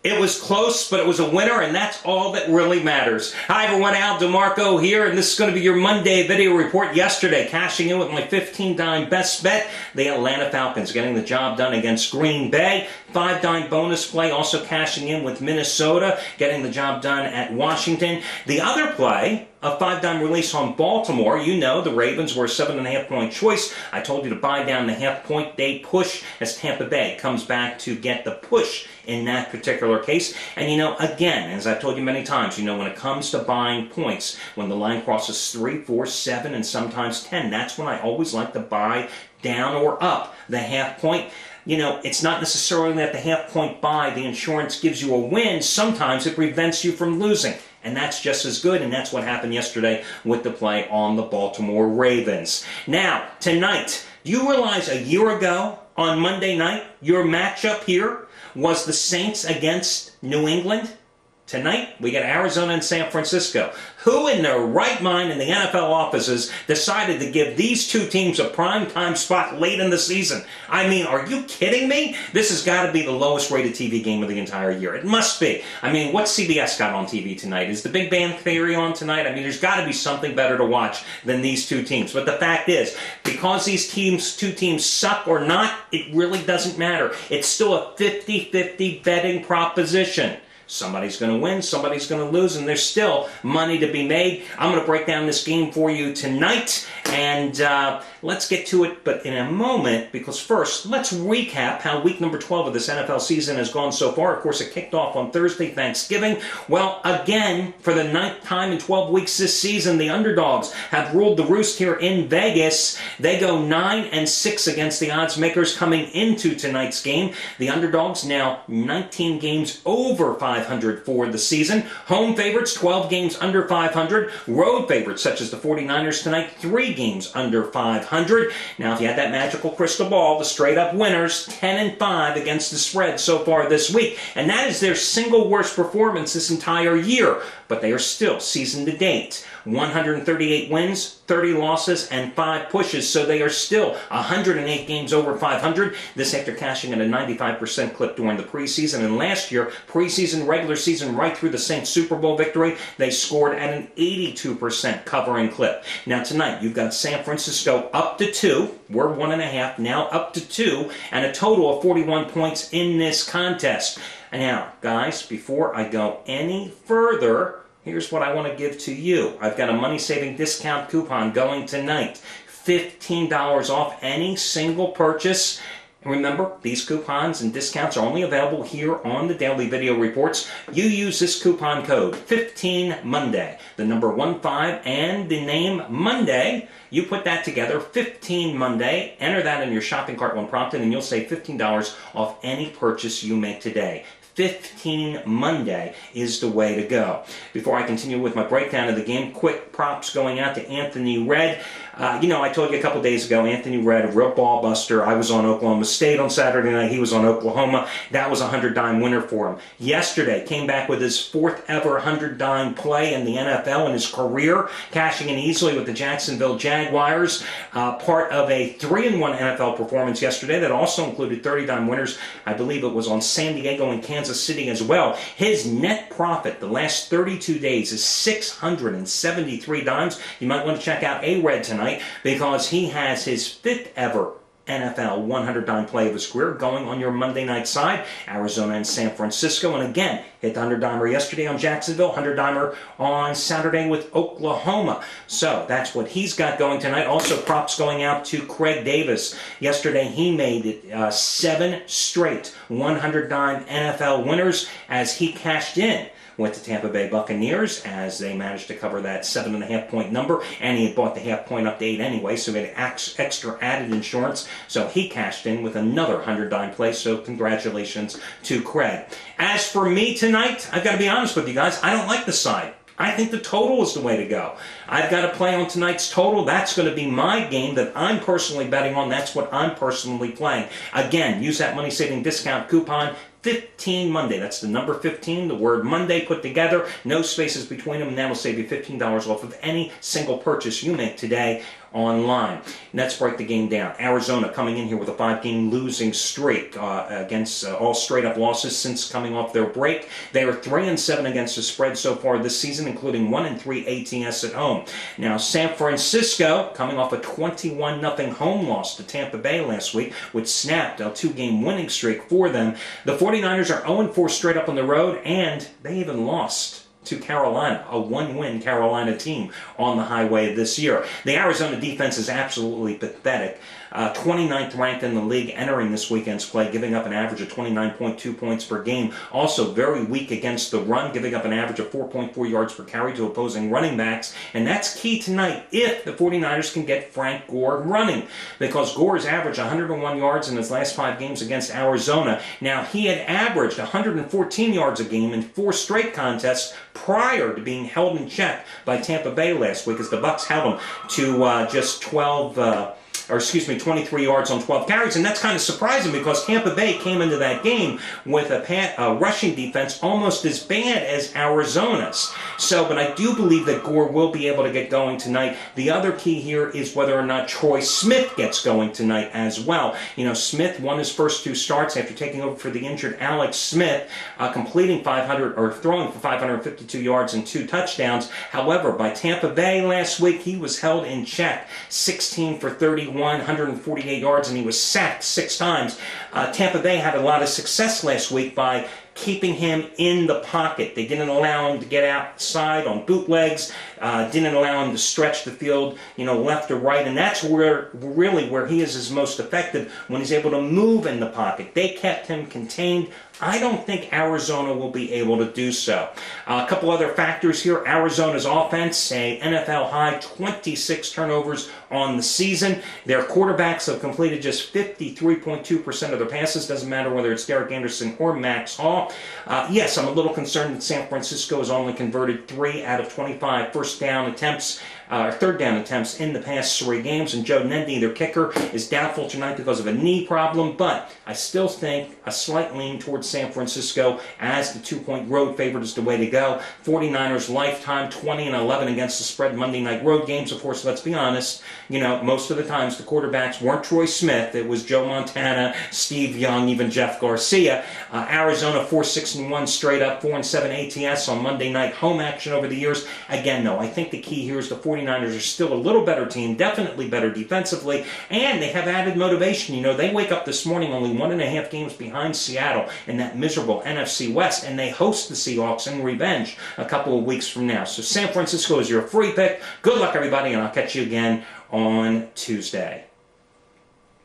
It was close, but it was a winner, and that's all that really matters. Hi, everyone. Al DeMarco here, and this is going to be your Monday video report. Yesterday, cashing in with my 15-dime best bet, the Atlanta Falcons getting the job done against Green Bay. 5-dime bonus play, also cashing in with Minnesota, getting the job done at Washington. The other play, a 5-dime release on Baltimore. You know the Ravens were a 7.5-point choice. I told you to buy down the half-point. They push as Tampa Bay comes back to get the push in that particular case. And you know, again, as I've told you many times, you know, when it comes to buying points, when the line crosses 3, 4, 7, and sometimes 10, that's when I always like to buy down or up the half-point. You know, it's not necessarily that the half-point buy, the insurance gives you a win. Sometimes it prevents you from losing. And that's just as good, and that's what happened yesterday with the play on the Baltimore Ravens. Now, tonight, do you realize a year ago on Monday night, your matchup here was the Saints against New England? Tonight, we get Arizona and San Francisco. Who in their right mind in the NFL offices decided to give these two teams a primetime spot late in the season? I mean, are you kidding me? This has got to be the lowest rated TV game of the entire year. It must be. I mean, what's CBS got on TV tonight? Is the Big Bang Theory on tonight? I mean, there's got to be something better to watch than these two teams. But the fact is, because these two teams suck or not, it really doesn't matter. It's still a 50-50 betting proposition. Somebody's going to win, somebody's going to lose, and there's still money to be made. I'm going to break down this game for you tonight, and let's get to it, but in a moment, because first, let's recap how week number 12 of this NFL season has gone so far. Of course, it kicked off on Thursday, Thanksgiving. Well, again, for the 9th time in 12 weeks this season, the underdogs have ruled the roost here in Vegas. They go 9-6 against the odds makers coming into tonight's game. The underdogs now 19 games over 500 for the season. Home favorites, 12 games under 500. Road favorites, such as the 49ers tonight, 3 games under 500. Now, if you had that magical crystal ball, the straight-up winners, 10-5 against the spread so far this week. And that is their single worst performance this entire year. But they are still season to date. 138 wins, 30 losses, and 5 pushes. So they are still 108 games over 500. This after cashing at a 95% clip during the preseason. And last year, preseason, regular season, right through the Saints Super Bowl victory, they scored at an 82% covering clip. Now tonight, you've got San Francisco up to 2. We're 1.5, now up to 2, and a total of 41 points in this contest. Now, guys, before I go any further, here's what I want to give to you. I've got a money-saving discount coupon going tonight. $15 off any single purchase. And remember, these coupons and discounts are only available here on the Daily Video Reports. You use this coupon code, 15Monday, the number 15 and the name Monday. You put that together, 15Monday, enter that in your shopping cart when prompted, and you'll save $15 off any purchase you make today. 15Monday is the way to go. Before I continue with my breakdown of the game, quick props going out to Anthony Redd. You know, I told you a couple days ago, Anthony Redd, a real ball buster. I was on Oklahoma State on Saturday night. He was on Oklahoma. That was a 100-dime winner for him. Yesterday, came back with his 4th ever 100-dime play in the NFL in his career, cashing in easily with the Jacksonville Jaguars. Part of a 3-1 NFL performance yesterday that also included 30-dime winners. I believe it was on San Diego and Kansas City as well. His net profit the last 32 days is 673 dimes. You might want to check out A-Red tonight, because he has his 5th ever NFL 100-dime play of his career going on your Monday night side, Arizona and San Francisco. And again, hit the 100-dimer yesterday on Jacksonville, 100-dimer on Saturday with Oklahoma. So that's what he's got going tonight. Also, props going out to Craig Davis. Yesterday, he made it 7 straight 100-dime NFL winners as he cashed in with the Tampa Bay Buccaneers as they managed to cover that 7.5-point number, and he had bought the half-point up to 8 anyway, so he had extra added insurance, so he cashed in with another 100-dime play, so congratulations to Craig. As for me tonight, I've got to be honest with you guys, I don't like the side. I think the total is the way to go. I've got to play on tonight's total. That's going to be my game that I'm personally betting on. That's what I'm personally playing. Again, use that money-saving discount coupon, 15Monday. That's the number 15, the word Monday put together, no spaces between them, and that will save you $15 off of any single purchase you make today online. Let's break the game down. Arizona coming in here with a 5-game losing streak against all straight-up losses since coming off their break. They are 3-7 against the spread so far this season, including 1-3 ATS at home. Now, San Francisco coming off a 21-0 home loss to Tampa Bay last week, which snapped a 2-game winning streak for them. The 49ers are 0-4 straight up on the road, and they even lost to Carolina, a 1-win Carolina team on the highway this year. The Arizona defense is absolutely pathetic. 29th ranked in the league entering this weekend's play, giving up an average of 29.2 points per game. Also very weak against the run, giving up an average of 4.4 yards per carry to opposing running backs. And that's key tonight if the 49ers can get Frank Gore running, because Gore has averaged 101 yards in his last 5 games against Arizona. Now, he had averaged 114 yards a game in 4 straight contests prior to being held in check by Tampa Bay last week, as the Bucs held him to just 23 yards on 12 carries, and that's kind of surprising because Tampa Bay came into that game with a rushing defense almost as bad as Arizona's. But I do believe that Gore will be able to get going tonight. The other key here is whether or not Troy Smith gets going tonight as well. Smith won his first 2 starts after taking over for the injured Alex Smith, throwing for 552 yards and 2 touchdowns. However, by Tampa Bay last week, he was held in check, 16 for 31. 148 yards, and he was sacked 6 times. Tampa Bay had a lot of success last week by keeping him in the pocket. They didn't allow him to get outside on bootlegs, didn't allow him to stretch the field, left or right, and that's where he is his most effective, when he's able to move in the pocket. They kept him contained. I don't think Arizona will be able to do so. A couple other factors here. Arizona's offense, a NFL high 26 turnovers on the season. Their quarterbacks have completed just 53.2% of their passes. Doesn't matter whether it's Derek Anderson or Max Hall. Yes, I'm a little concerned that San Francisco has only converted 3 out of 25 third down attempts in the past 3 games, and Joe Nendy, their kicker, is doubtful tonight because of a knee problem, but I still think a slight lean towards San Francisco as the 2-point road favorite is the way to go. 49ers lifetime 20-11 against the spread Monday night road games. Of course, let's be honest, most of the times the quarterbacks weren't Troy Smith. It was Joe Montana, Steve Young, even Jeff Garcia. Arizona 4-6-1 straight up, 4-7 ATS on Monday night home action over the years. Again, though, I think the key here is the 49ers are still a little better team, definitely better defensively, and they have added motivation. They wake up this morning only 1.5 games behind Seattle in that miserable NFC West, and they host the Seahawks in revenge a couple of weeks from now. So San Francisco is your free pick. Good luck, everybody, and I'll catch you again on Tuesday.